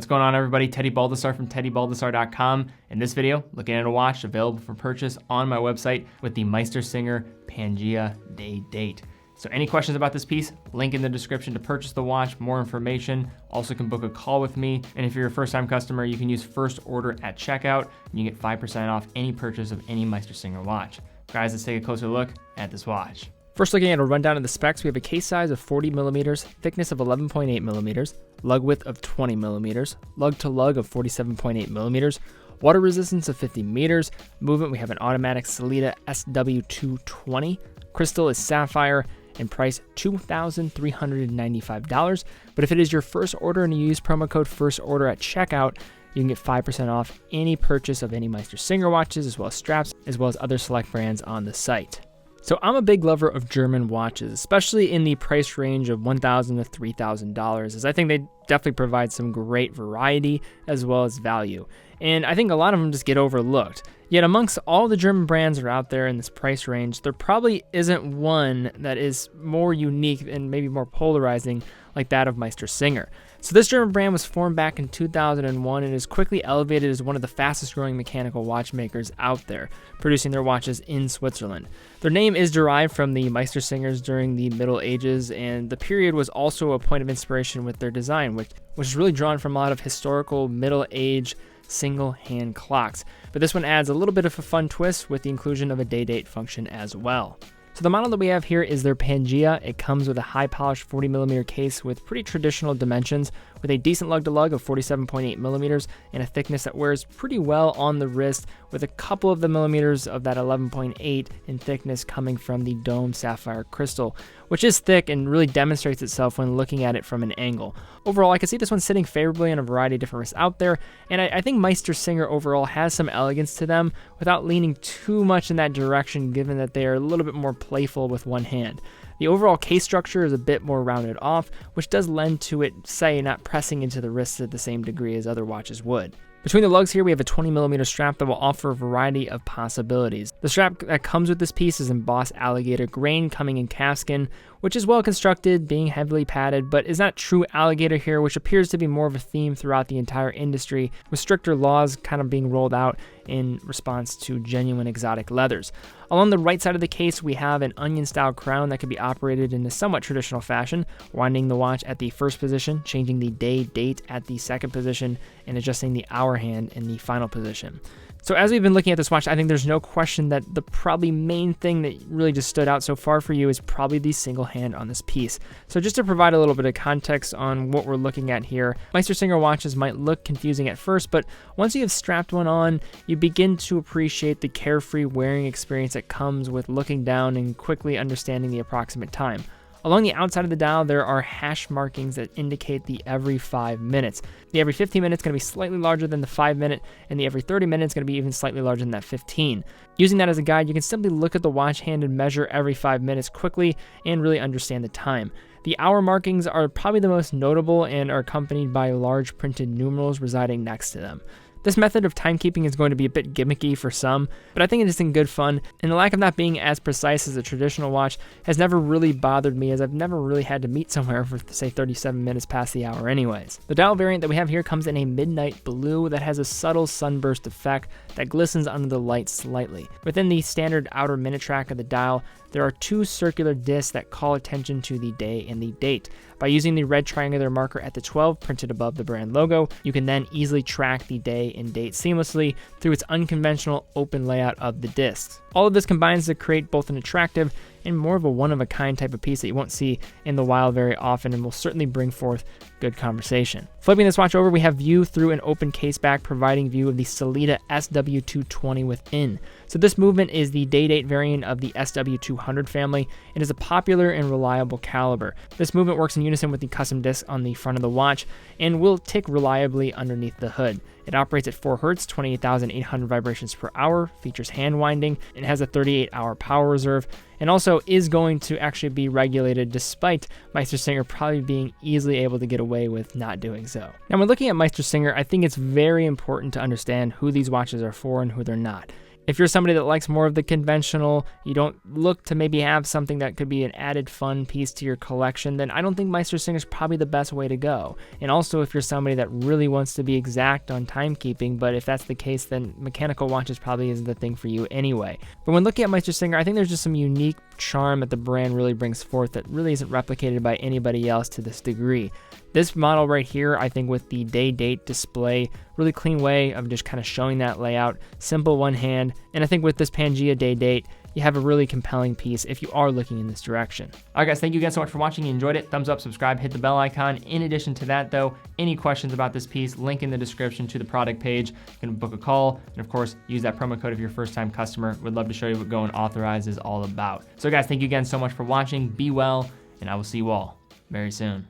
What's going on, everybody? Teddy Baldassarre from teddybaldassarre.com. In this video, looking at a watch available for purchase on my website with the MeisterSinger Pangea day date. So any questions about this piece, link in the description to purchase the watch, more information. Also can book a call with me. And if you're a first-time customer, you can use first order at checkout and you get 5% off any purchase of any MeisterSinger watch. Guys, let's take a closer look at this watch. First, looking at a rundown of the specs, we have a case size of 40 millimeters, thickness of 11.8 millimeters, lug width of 20 millimeters, lug to lug of 47.8 millimeters, water resistance of 50 meters, movement, we have an automatic Sellita SW220, crystal is sapphire, and price $2,395. But if it is your first order and you use promo code FIRSTORDER at checkout, you can get 5% off any purchase of any MeisterSinger watches, as well as straps, as well as other select brands on the site. So I'm a big lover of German watches, especially in the price range of $1,000 to $3,000, as I think they definitely provide some great variety as well as value. And I think a lot of them just get overlooked. Yet amongst all the German brands that are out there in this price range, there probably isn't one that is more unique and maybe more polarizing like that of MeisterSinger. So this German brand was formed back in 2001 and is quickly elevated as one of the fastest growing mechanical watchmakers out there, producing their watches in Switzerland. Their name is derived from the MeisterSingers during the Middle Ages, and the period was also a point of inspiration with their design, which is really drawn from a lot of historical Middle Age single hand clocks. But this one adds a little bit of a fun twist with the inclusion of a day date function as well. So the model that we have here is their Pangea. It comes with a high polished 40 millimeter case with pretty traditional dimensions, with a decent lug to lug of 47.8 millimeters and a thickness that wears pretty well on the wrist, with a couple of the millimeters of that 11.8 in thickness coming from the dome sapphire crystal, which is thick and really demonstrates itself when looking at it from an angle. Overall, I can see this one sitting favorably on a variety of different wrists out there, and I think MeisterSinger overall has some elegance to them without leaning too much in that direction, given that they are a little bit more playful with one hand. The overall case structure is a bit more rounded off, which does lend to it, say, not pressing into the wrists at the same degree as other watches would. Between the lugs here, we have a 20 millimeter strap that will offer a variety of possibilities. The strap that comes with this piece is embossed alligator grain coming in calfskin, which is well constructed, being heavily padded, but is not true alligator here, which appears to be more of a theme throughout the entire industry, with stricter laws kind of being rolled out in response to genuine exotic leathers. Along the right side of the case, we have an onion-style crown that can be operated in a somewhat traditional fashion, winding the watch at the first position, changing the day date at the second position, and adjusting the hour hand in the final position. So as we've been looking at this watch, I think there's no question that the probably main thing that really just stood out so far for you is probably the single hand on this piece. So just to provide a little bit of context on what we're looking at here, MeisterSinger watches might look confusing at first, but once you have strapped one on, you begin to appreciate the carefree wearing experience that comes with looking down and quickly understanding the approximate time. Along the outside of the dial, there are hash markings that indicate the every 5 minutes. The every 15 minutes is going to be slightly larger than the 5 minute, and the every 30 minutes is going to be even slightly larger than that 15. Using that as a guide, you can simply look at the watch hand and measure every 5 minutes quickly and really understand the time. The hour markings are probably the most notable and are accompanied by large printed numerals residing next to them. This method of timekeeping is going to be a bit gimmicky for some, but I think it is in good fun, and the lack of not being as precise as a traditional watch has never really bothered me, as I've never really had to meet somewhere for, say, 37 minutes past the hour anyways. The dial variant that we have here comes in a midnight blue that has a subtle sunburst effect that glistens under the light slightly. Within the standard outer minute track of the dial, there are two circular discs that call attention to the day and the date. By using the red triangular marker at the 12 printed above the brand logo, you can then easily track the day and date seamlessly through its unconventional open layout of the discs. All of this combines to create both an attractive and more of a one-of-a-kind type of piece that you won't see in the wild very often, and will certainly bring forth good conversation. Flipping this watch over, we have view through an open case back, providing view of the Sellita SW220 within. So this movement is the day-date variant of the SW200 family. It is a popular and reliable caliber. This movement works in unison with the custom disc on the front of the watch and will tick reliably underneath the hood. It operates at 4 Hz, 28,800 vibrations per hour, features hand winding, and has a 38-hour power reserve, and also is going to actually be regulated, despite MeisterSinger probably being easily able to get away with not doing so. Now, when looking at MeisterSinger, I think it's very important to understand who these watches are for and who they're not. If you're somebody that likes more of the conventional, you don't look to maybe have something that could be an added fun piece to your collection, then I don't think MeisterSinger is probably the best way to go. And also, if you're somebody that really wants to be exact on timekeeping, but if that's the case, then mechanical watches probably isn't the thing for you anyway. But when looking at MeisterSinger, I think there's just some unique charm that the brand really brings forth that really isn't replicated by anybody else to this degree. This model right here, I think with the day-date display, really clean way of just kind of showing that layout, simple one hand, and I think with this Pangea day-date, you have a really compelling piece if you are looking in this direction. All right, guys, thank you again so much for watching. You enjoyed it, thumbs up, subscribe, hit the bell icon. In addition to that, though, any questions about this piece, link in the description to the product page. You can book a call, and of course, use that promo code if you're a first-time customer. Would love to show you what Going Authorized is all about. So guys, thank you again so much for watching. Be well, and I will see you all very soon.